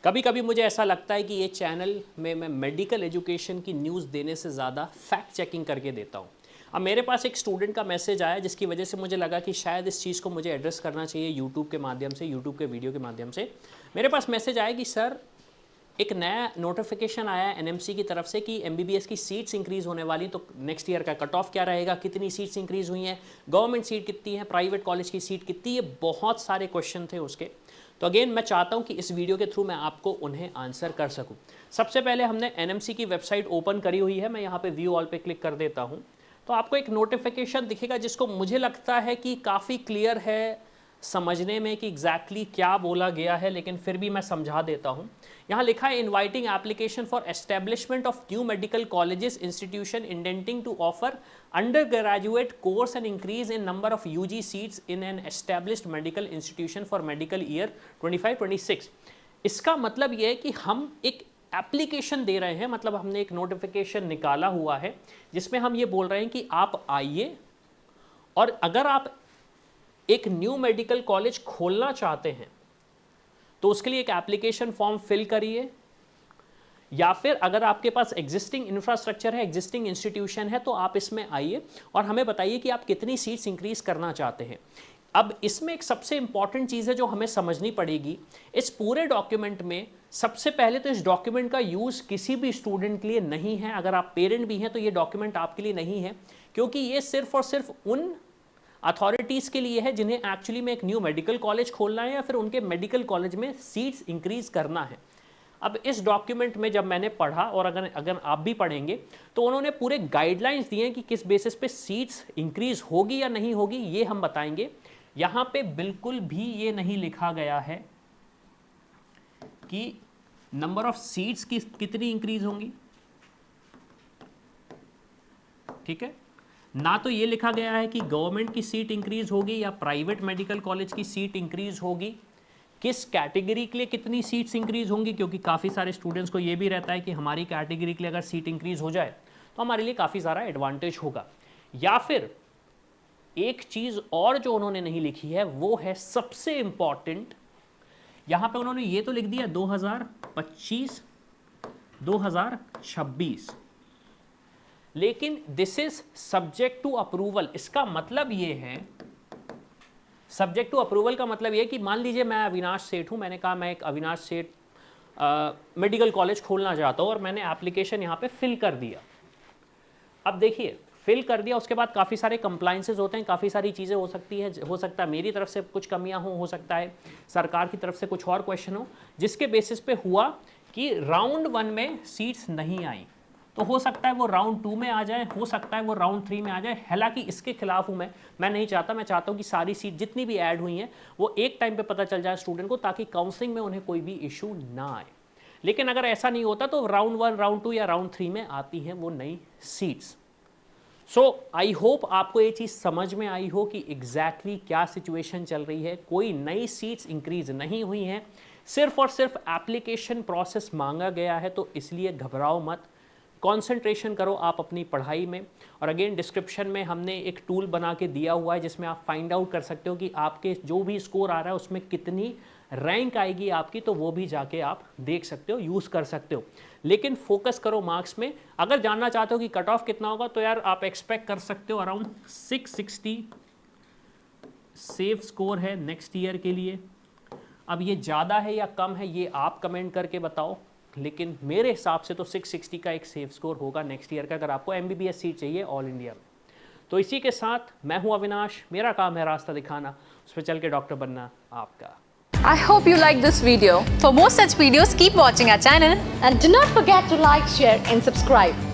कभी कभी मुझे ऐसा लगता है कि ये चैनल में मैं मेडिकल एजुकेशन की न्यूज़ देने से ज़्यादा फैक्ट चेकिंग करके देता हूँ। अब मेरे पास एक स्टूडेंट का मैसेज आया जिसकी वजह से मुझे लगा कि शायद इस चीज़ को मुझे एड्रेस करना चाहिए यूट्यूब के माध्यम से, यूट्यूब के वीडियो के माध्यम से। मेरे पास मैसेज आया कि सर एक नया नोटिफिकेशन आया है एनएमसी की तरफ से कि एमबीबीएस की सीट्स इंक्रीज़ होने वाली, तो नेक्स्ट ईयर का कट ऑफ क्या रहेगा, कितनी सीट्स इंक्रीज़ हुई हैं, गवर्नमेंट सीट कितनी है, प्राइवेट कॉलेज की सीट कितनी, ये बहुत सारे क्वेश्चन थे उसके। तो अगेन मैं चाहता हूं कि इस वीडियो के थ्रू मैं आपको उन्हें आंसर कर सकूं। सबसे पहले हमने एनएमसी की वेबसाइट ओपन करी हुई है, मैं यहाँ पे व्यू ऑल पे क्लिक कर देता हूँ तो आपको एक नोटिफिकेशन दिखेगा जिसको मुझे लगता है कि काफ़ी क्लियर है समझने में कि एग्जैक्टली क्या बोला गया है, लेकिन फिर भी मैं समझा देता हूँ। यहाँ लिखा है inviting application for establishment of new medical colleges institution intending to offer under graduate course and increase in number of UG seats in an established medical institution for medical year 25-26। इसका मतलब यह है कि हम एक एप्लीकेशन दे रहे हैं, मतलब हमने एक नोटिफिकेशन निकाला हुआ है जिसमें हम ये बोल रहे हैं कि आप आइए और अगर आप एक न्यू मेडिकल कॉलेज खोलना चाहते हैं तो उसके लिए एक एप्लीकेशन फॉर्म फिल करिए, या फिर अगर आपके पास एग्जिस्टिंग इंफ्रास्ट्रक्चर है, एग्जिस्टिंग इंस्टीट्यूशन है, तो आप इसमें आइए और हमें बताइए कि आप कितनी सीट्स इंक्रीज करना चाहते हैं। अब इसमें एक सबसे इंपॉर्टेंट चीज़ है जो हमें समझनी पड़ेगी इस पूरे डॉक्यूमेंट में। सबसे पहले तो इस डॉक्यूमेंट का यूज़ किसी भी स्टूडेंट के लिए नहीं है। अगर आप पेरेंट भी हैं तो ये डॉक्यूमेंट आपके लिए नहीं है, क्योंकि ये सिर्फ और सिर्फ उन अथॉरिटीज़ के लिए है जिन्हें एक्चुअली में एक न्यू मेडिकल कॉलेज खोलना है या फिर उनके मेडिकल कॉलेज में सीट्स इंक्रीज करना है। अब इस डॉक्यूमेंट में जब मैंने पढ़ा और अगर आप भी पढ़ेंगे तो उन्होंने पूरे गाइडलाइंस दिए हैं कि किस बेसिस पे सीट्स इंक्रीज होगी या नहीं होगी, ये हम बताएंगे। यहाँ पे बिल्कुल भी ये नहीं लिखा गया है कि नंबर ऑफ सीट्स की कितनी इंक्रीज होंगी, ठीक है। ना तो ये लिखा गया है कि गवर्नमेंट की सीट इंक्रीज होगी या प्राइवेट मेडिकल कॉलेज की सीट इंक्रीज होगी, किस कैटेगरी के लिए कितनी सीट्स इंक्रीज होंगी, क्योंकि काफ़ी सारे स्टूडेंट्स को ये भी रहता है कि हमारी कैटेगरी के लिए अगर सीट इंक्रीज हो जाए तो हमारे लिए काफ़ी सारा एडवांटेज होगा। या फिर एक चीज़ और जो उन्होंने नहीं लिखी है वो है सबसे इंपॉर्टेंट। यहाँ पे उन्होंने ये तो लिख दिया 2025 2026, लेकिन this is subject to approval. इसका मतलब ये है, सब्जेक्ट टू अप्रूवल का मतलब ये कि मान लीजिए मैं अविनाश सेठ हूं, मैंने कहा मैं एक अविनाश सेठ मेडिकल कॉलेज खोलना चाहता हूं और मैंने एप्लीकेशन यहाँ पे फिल कर दिया। अब देखिए फिल कर दिया, उसके बाद काफ़ी सारे कंप्लाइंसेस होते हैं, काफ़ी सारी चीज़ें हो सकती है, हो सकता है मेरी तरफ से कुछ कमियां हो सकता है सरकार की तरफ से कुछ और क्वेश्चन हो, जिसके बेसिस पे हुआ कि राउंड 1 में सीट्स नहीं आई, तो हो सकता है वो राउंड 2 में आ जाए, हो सकता है वो राउंड 3 में आ जाए। हालांकि इसके खिलाफ हूँ मैं नहीं चाहता, मैं चाहता हूँ कि सारी सीट जितनी भी ऐड हुई हैं वो एक टाइम पे पता चल जाए स्टूडेंट को, ताकि काउंसलिंग में उन्हें कोई भी इशू ना आए। लेकिन अगर ऐसा नहीं होता तो राउंड 1, राउंड 2 या राउंड 3 में आती हैं वो नई सीट्स। सो आई होप आपको ये चीज़ समझ में आई हो कि एग्जैक्टली क्या सिचुएशन चल रही है। कोई नई सीट्स इंक्रीज नहीं हुई हैं, सिर्फ और सिर्फ एप्लीकेशन प्रोसेस मांगा गया है, तो इसलिए घबराओ मत, कंसंट्रेशन करो आप अपनी पढ़ाई में। और अगेन डिस्क्रिप्शन में हमने एक टूल बना के दिया हुआ है जिसमें आप फाइंड आउट कर सकते हो कि आपके जो भी स्कोर आ रहा है उसमें कितनी रैंक आएगी आपकी, तो वो भी जाके आप देख सकते हो, यूज़ कर सकते हो। लेकिन फोकस करो मार्क्स में। अगर जानना चाहते हो कि कट ऑफ कितना होगा तो यार आप एक्सपेक्ट कर सकते हो अराउंड 660 सेफ स्कोर है नेक्स्ट ईयर के लिए। अब ये ज़्यादा है या कम है ये आप कमेंट करके बताओ, लेकिन मेरे हिसाब से तो 660 का एक सेफ स्कोर होगा नेक्स्ट ईयर का, अगर आपको एमबीबीएस सीट चाहिए ऑल इंडिया में। तो इसी के साथ मैं हूं अविनाश, मेरा काम है रास्ता दिखाना, उस पर चल के डॉक्टर बनना आपका। I hope you like this video. For more such videos, keep watching our channel. And do not forget to like, share and subscribe.